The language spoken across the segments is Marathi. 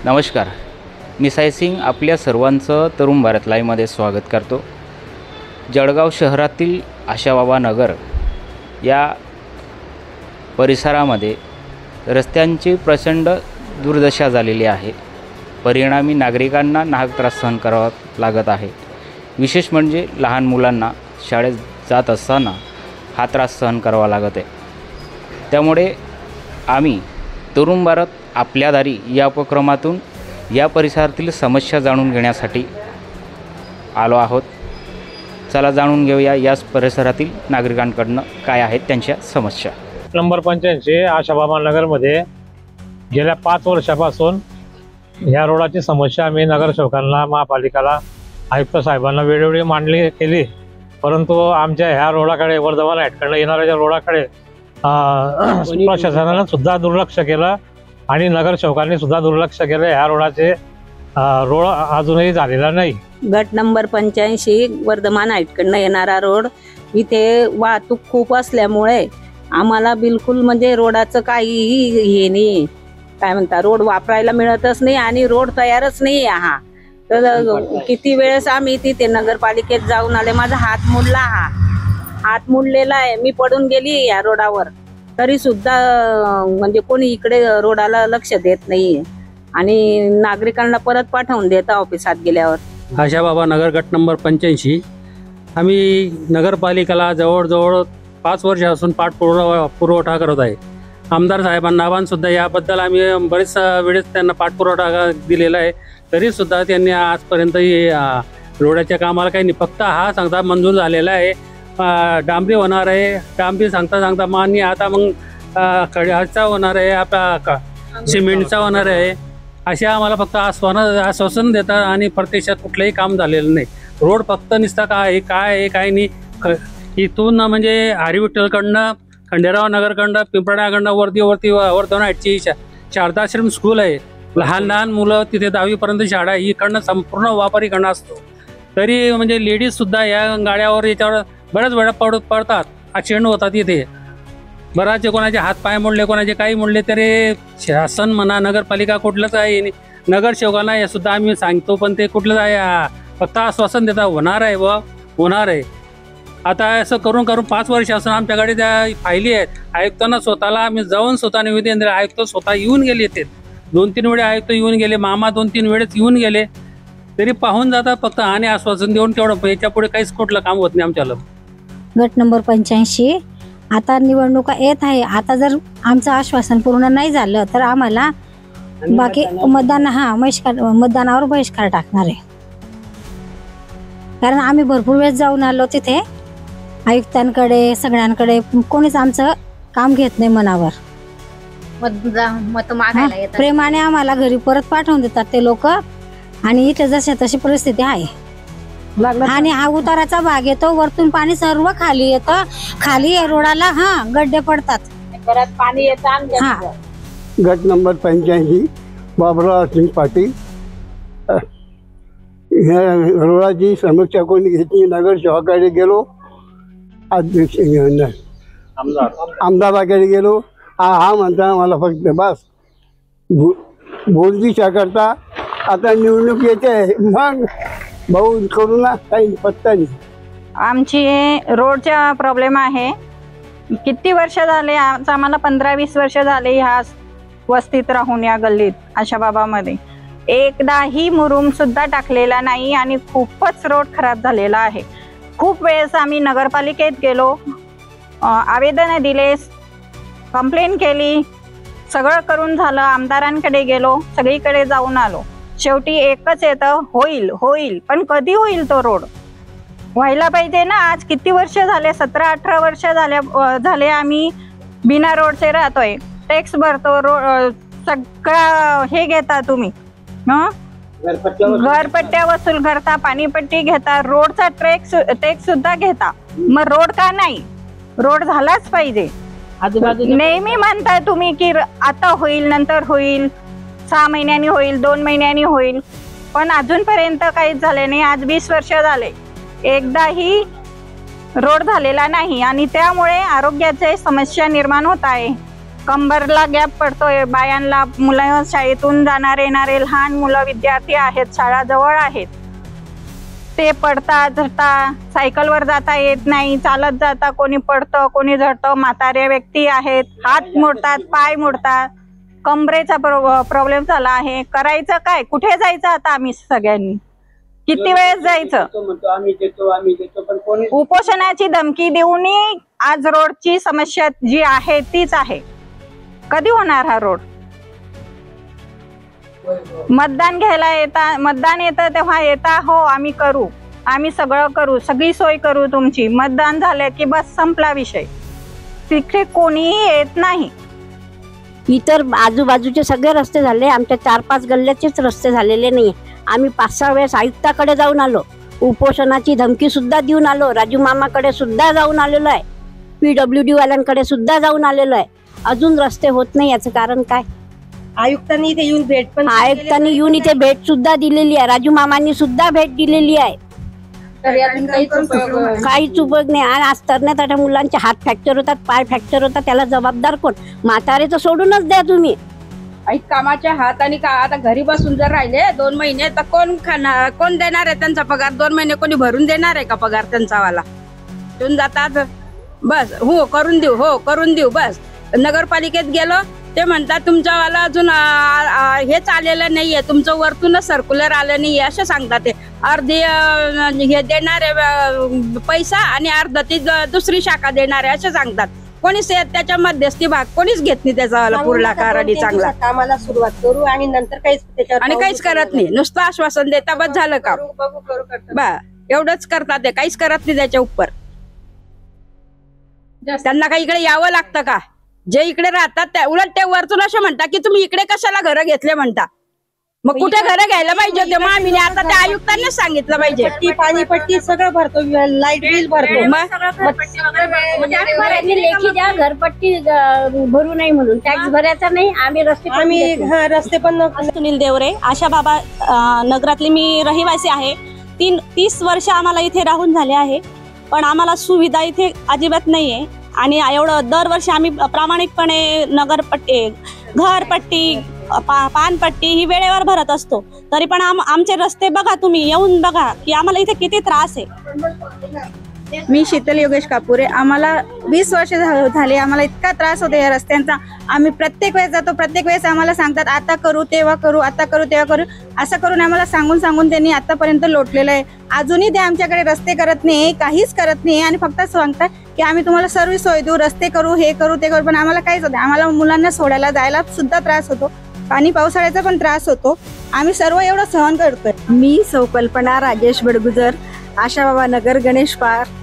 नमस्कार, मी साई सिंग आपल्या सर्वांचं तरुण भारत लाईव्हमध्ये स्वागत करतो। जळगाव शहरातील आशाबाबा नगर या परिसरामध्ये रस्त्यांची प्रचंड दुर्दशा झालेली आहे। परिणामी नागरिकांना नाहक त्रास सहन करावा लागत आहे। विशेष म्हणजे लहान मुलांना शाळेत जात असताना हा त्रास सहन करावा लागत आहे। त्यामुळे आम्ही तरुण भारत आपल्या दारी या उपक्रमातून या परिसरातील समस्या जाणून घेण्यासाठी आलो आहोत। चला जाणून घेऊया या परिसरातील नागरिकांकडून काय आहेत त्यांच्या समस्या। नंबर 85 आशाबाबा नगरमध्ये गेल्या 5 वर्षापासून या रोडाची समस्या आम्ही नगरसेवकांना, महापालिकाला, आयुक्त साहेबांना वेळोवेळी मांडणी केली, परंतु आमच्या ह्या रोडाकडे, वर्धमान हाटकडनं येणाऱ्या रोडाकडे प्रशासनानं सुद्धा दुर्लक्ष केलं आणि नगरसेवकांनी सुद्धा दुर्लक्ष केलं। ह्या रोडाचे रोड अजूनही झालेला नाही। गट नंबर 85 वर्धमान हाटकडनं येणारा रोड, इथे वाहतूक खूप असल्यामुळे आम्हाला बिलकुल म्हणजे रोडाचं काहीही हे नाही, काय म्हणता, रोड वापरायला मिळतच नाही आणि रोड तयारच नाही हा। तर किती वेळेस आम्ही तिथे नगरपालिकेत जाऊन आले, माझा हात मुडला, हात मुडलेला आहे, मी पडून गेली या रोडावर, तरी सुद्धा म्हणजे कोणी इकडे रोडाला लक्ष देत नाही आणि नागरिकांना परत पाठवून देतं ऑफिसात गेल्यावर। आशाबाबा नगर गट नंबर 85 आम्ही नगरपालिकेला जवळजवळ 5 वर्षापासून पाठपुरावा करत आहे। आमदार साहेबांना सुद्धा याबद्दल आम्ही बरेच वेळेस त्यांना पाठपुरावा दिलेला आहे, तरी सुद्धा त्यांनी आजपर्यंत रोडाच्या कामाला काही नाही। फक्त हा सांगता मंजूर झालेला आहे, डांबरी होणार आहे, डांबरी सांगता मान्य, आता मग खड्याचा होणार आहे, आपला सिमेंटचा होणार आहे, असे आम्हाला फक्त आश्वासन देतात आणि प्रत्यक्षात कुठलंही काम झालेलं नाही। रोड फक्त निसता काय काय नाही। इथून म्हणजे हरिविठ्ठलकडनं, खंडेराव नगरकडनं, पिंपळाकडनं वरती वर्धमान हाटची शारदाश्रम स्कूल आहे, लहान मुलं तिथे 10वी पर्यंत शाळा आहे, इकडनं संपूर्ण वापर इकडनं असतो। तरी म्हणजे लेडीज सुद्धा या गाड्यावर याच्यावर बऱ्याच वेळा पडतात, ॲक्सिडेंट होतात इथे। बराचसे कोणाचे हात पाय मोडले, कोणाचे काही मोडले, तरी शासन म्हणा, नगरपालिका कुठलंच आहे, नगरसेवकांना हे सुद्धा आम्ही सांगतो, पण ते कुठलंच आहे, फक्त आश्वासन देतात होणार आहे व होणार आहे। आता असं करून 5 वर्षापासून आमच्याकडे त्या फायली आहेत। आयुक्तांना स्वतःला आम्ही जाऊन स्वतः निवेदन दिलं, आयुक्त स्वतः येऊन गेले, ते 2-3 वेळा आयुक्त येऊन गेले, मामा 2-3 वेळेस येऊन गेले, तरी पाहून जातात फक्त आणि आश्वासन देऊन तेवढं, याच्या पुढे काहीच कुठलं काम होत नाही आमच्याला। गट नंबर 85 आता निवडणुका येत आहे, आता जर आमचं आश्वासन पूर्ण नाही झालं तर आम्हाला बाकी मतदानावर बहिष्कार टाकणार आहे। कारण आम्ही भरपूर वेळेस जाऊन आलो तिथे, आयुक्तांकडे, सगळ्यांकडे, कोणीच आमचं काम घेत नाही मनावर। प्रेमाने आम्हाला घरी परत पाठवून देतात ते लोक, आणि इथे जशी तशी परिस्थिती आहे। आणि हा उताराचा भाग येतो, वरतून पाणी सर्व खाली येतं, खाली रोडाला गड्डे पडतात, परत पाणी येतं। गट नंबर 85 बाबुराव सिंग पाटील। ह्या रोडाची समीक्षा कोणी घेतली, नगरसेवकाकडे गेलो, अध्यक्ष आमदाराकडे गेलो, हा म्हणता मला फक्त बस बोलतीच्या करता। आता निवडणूक येते, मग भाऊ करू ना, काही पत्ता नाही। आमची रोडचा प्रॉब्लेम आहे, किती वर्ष झाले, आम्हाला 15-20 वर्ष झाले ह्या वस्तीत राहून, या गल्लीत आशाबाबामध्ये एकदाही मुरुम सुद्धा टाकलेला नाही आणि खूपच रोड खराब झालेला आहे। खूप वेळेस आम्ही नगरपालिकेत गेलो, आवेदन दिले, कंप्लेंट केली, सगळं करून झालं, आमदारांकडे गेलो, सगळीकडे जाऊन आलो, शेवटी एकच येतं, होईल, पण कधी होईल तो रोड? व्हायला पाहिजे ना। आज किती वर्ष झाले, 17-18 वर्ष झाले आम्ही बिना रोडचे राहतोय, टॅक्स भरतो, सगळं हे घेता तुम्ही, घरपट्ट्या वसूल करता, पाणीपट्टी घेता, रोडचा टॅक्स सुद्धा घेता, मग रोड का नाही? रोड झालाच पाहिजे। नेहमी म्हणताय तुम्ही की आता होईल, नंतर होईल, 6 महिन्यांनी होईल, 2 महिन्यांनी होईल, पण अजूनपर्यंत काहीच झाले नाही। आज 20 वर्ष झाले, एकदाही रोड झालेला नाही आणि त्यामुळे आरोग्याची समस्या निर्माण होत आहे। कंबरला गॅप पडतोय बायांना, मुलं शाळेतून जाणारे येणारे लहान मुलं विद्यार्थी आहेत, शाळा जवळ आहेत, ते पडता झडता, सायकलवर जाता येत नाही, चालत जाता कोणी पडतं कोणी झडतं, म्हातारे व्यक्ती आहेत, हात मोडतात पाय मोडतात, कमरेचा प्रॉब्लेम झाला आहे. करायचं काय, कुठे जायचं आता आम्ही सगळ्यांनी, किती वेळेस जायचं? उपोषणाची धमकी देऊन आज रोडची समस्या जी आहे तीच आहे. कधी होणार हा रोड? मतदान घ्यायला मतदान येतं तेव्हा येता, हो आम्ही करू, आम्ही सगळं करू, सगळी सोय करू तुमची. मतदान झालं की बस संपला विषय, तिथे कोणीही येत नाही. इतर आजूबाजूचे सगळे रस्ते झाले, आमच्या 4-5 गल्ल्याचेच रस्ते झालेले नाही. आम्ही 5-6 वेळेस आयुक्ताकडे जाऊन आलो, उपोषणाची धमकी सुद्धा देऊन आलो, राजू मामाकडे सुद्धा जाऊन आलेलो आहे, PWD वाल्यांकडे सुद्धा जाऊन आलेलो आहे. अजून रस्ते होत नाही. याचं कारण काय? आयुक्तांनी इथे येऊन आयुक्तांनी येऊन इथे भेट सुद्धा दिलेली आहे, राजू मामांनी सुद्धा भेट दिलेली आहे. काहीच उपयोग नाही. आणि आज तरण्या मुलांचे हात फ्रॅक्चर होतात, पाय फ्रॅक्चर होतात, त्याला जबाबदार कोण? म्हातारे तर सोडूनच द्या तुम्ही. कामाच्या हात आणि आता घरी बसून जर राहिले 2 महिने तर कोण खाणार, कोण देणार आहे त्यांचा पगार? 2 महिने कोणी भरून देणार आहे का पगार त्यांचा वाला? येऊन जातात बस, हो करून देऊ, हो करून देऊ, बस. नगरपालिकेत गेलो ते म्हणतात तुमच्यावाला अजून हेच आलेलं नाहीये, तुमचं वरतूनच सर्क्युलर आलं नाहीये असं सांगतात. ते अर्धी हे देणारे पैसा आणि अर्धा ती दुसरी शाखा देणारे असं सांगतात. कोणीच त्याच्या मध्यस्थी भाग कोणीच घेत नाही त्याचा पूर्ण कारणी चांगला. कामाला सुरुवात करू आणि नंतर काहीच करत नाही, नुसतं आश्वासन देता बस झालं का बा, एवढंच करतात ते, काहीच करत नाही त्याच्या उपर. त्यांना काही इकडे यावं लागतं का? जे इकडे राहतात त्या उलट ते वरतून असे म्हणतात की तुम्ही इकडे कशाला घरं घेतले म्हणता. मग कुठे घरं घ्यायला पाहिजे होते? मग आम्ही आता त्या आयुक्तांनीच सांगितलं पाहिजे. पाणी पट्टी सगळं भरतो, लाईट बिल भरतो. लेखी द्या, घरपट्टी भरू नाही म्हणून टॅक्स भरायचा नाही. आम्ही रस्ते पण सुनील देवरे, आशा बाबा नगरातली मी रहिवासी आहे. 30 वर्ष आम्हाला इथे राहून झाले आहे, पण आम्हाला सुविधा इथे अजिबात नाहीये. आणि एवढं दरवर्षी आम्ही प्रामाणिकपणे नगरपट्टी, घरपट्टी, पानपट्टी ही वेळेवर भरत असतो. तरी पण आमचे रस्ते बघा, तुम्ही येऊन बघा की आम्हाला इथे किती त्रास आहे. मी शीतल योगेश कापुरे. आम्हाला 20 वर्ष झाले, आम्हाला इतका त्रास होतो या रस्त्यांचा. आम्ही प्रत्येक वेळेस जातो, प्रत्येक वेळेस आम्हाला सांगतात आता करू तेव्हा करू, आता करू तेव्हा करू, असं करून आम्हाला सांगून त्यांनी आतापर्यंत लोटलेलं आहे. अजूनही ते आमच्याकडे रस्ते करत नाही, काहीच करत नाही आणि फक्त सांगतात की आम्ही तुम्हाला सर्व सोय देऊ, रस्ते करू, हे करू ते करू. पण आम्हाला काहीच होतं. आम्हाला मुलांना सोडायला जायला सुद्धा त्रास होतो, पाणी पावसाळ्याचा पण त्रास होतो. आम्ही सर्व एवढं सहन करतोय. मी सौकल्पना राजेश बडगुजर, आशाबाबा नगर गणेश पार्क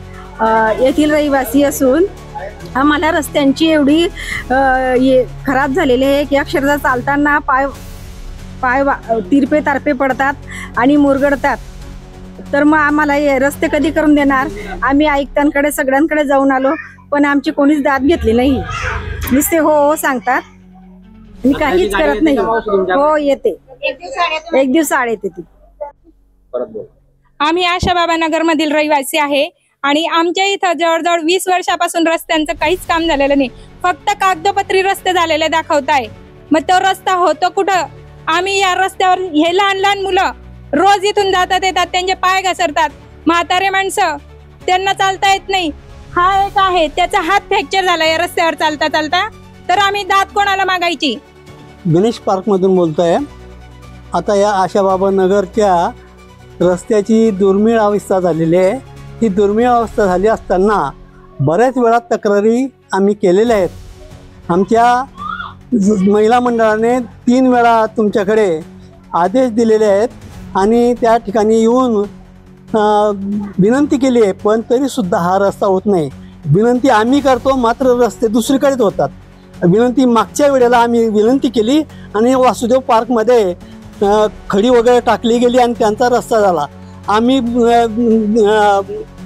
येथील रहिवासी असून आम्हाला रस्त्यांची एवढी खराब झालेली आहे की अक्षरशः चालताना पाय तिरपे तारपे पडतात आणि मुरगडतात. तर मग आम्हाला हे रस्ते कधी करून देणार? आम्ही आयुक्तांकडे सगळ्यांकडे जाऊन आलो, पण आमची कोणीच दाद घेतली नाही. नुसते हो सांगतात आणि काहीच करत नाही. हो येते, एक दिवस आड येते ती. आम्ही आशाबाबा नगर मधील रहिवासी आहे आणि आमच्या इथं जवळजवळ 20 वर्षापासून रस्त्यांचं काहीच काम झालेलं नाही. फक्त कागदोपत्री रस्ते झालेले दाखवताय. मग तो रस्ता होतो कुठं? आम्ही या रस्त्यावर हे लहान मुलं रोज इथून जातात येतात, त्यांचे पाय घसरतात. म्हातारे माणसं, त्यांना चालता येत नाही. हा एक आहे, त्याचा हात फ्रॅक्चर झाला या रस्त्यावर चालता चालता. तर आम्ही दाद कोणाला मागायची? गणेश पार्कमधून बोलतोय. आता या आशाबाबा नगरच्या रस्त्याची दुर्मिळ अवस्था झालेली आहे. ही दुर्मिळ अवस्था झाली असताना बऱ्याच वेळा तक्रारी आम्ही केलेल्या आहेत. आमच्या महिला मंडळाने 3 वेळा तुमच्याकडे आदेश दिलेले आहेत आणि त्या ठिकाणी येऊन विनंती केली आहे, पण तरीसुद्धा हा रस्ता होत नाही. विनंती आम्ही करतो, मात्र रस्ते दुसरीकडेच होतात. विनंती मागच्या वेळेला आम्ही विनंती केली आणि वासुदेव पार्कमध्ये खडी वगैरे टाकली गेली आणि त्यांचा रस्ता झाला. आम्ही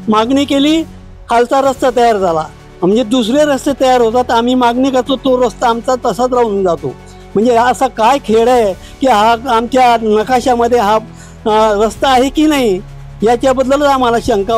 मागणी केली, खालचा रस्ता तयार झाला. म्हणजे दुसरे रस्ते तयार होतात, आम्ही मागणी करतो, तो रस्ता आमचा तसाच राहून जातो. म्हणजे असा काय खेळ आहे की हा आमच्या नकाशामध्ये हा रस्ता आहे की नाही याच्याबद्दलच आम्हाला शंका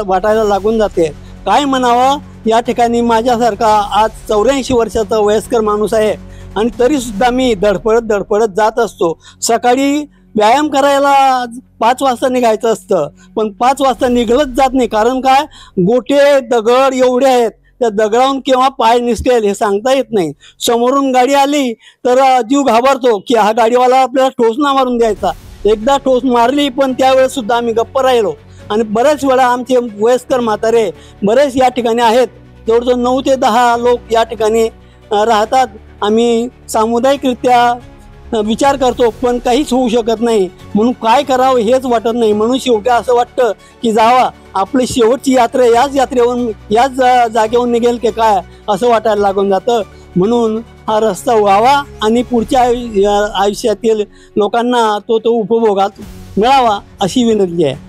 वाटायला लागून जाते. काय म्हणावं या ठिकाणी माझ्यासारखा आज 84 वर्षाचा वयस्कर माणूस आहे आणि तरीसुद्धा मी धडपडत जात असतो. सकाळी व्यायाम करायला 5 वाजता निघायचं असतं, पण 5 वाजता निघलंच जात नाही. कारण काय, गोटे दगड एवढे आहेत, त्या दगडावरून केव्हा पाय निसटेल हे सांगता येत नाही. समोरून गाडी आली तर जीव घाबरतो की हा गाडीवाला आपल्याला ठोस ना मारून द्यायचा. एकदा ठोस मारली, पण त्यावेळेस सुद्धा आम्ही गप्प राहिलो. आणि बऱ्याच वेळा आमचे वयस्कर म्हातारे बरेच या ठिकाणी आहेत, जवळजवळ 9 ते 10 लोक या ठिकाणी राहतात. आम्ही सामुदायिकरित्या विचार करतो, पण काहीच होऊ शकत नाही. म्हणून काय करावं हेच वाटत नाही. म्हणून शेवटी असं वाटतं की जावा, आपली शेवटची यात्रा याच यात्रेवरून याच जागेवरून निघेल की काय असं वाटायला लागून जातं. म्हणून हा रस्ता व्हावा आणि पुढच्या आयुष्यातील लोकांना तो उपभोगात मिळावा अशी विनंती आहे.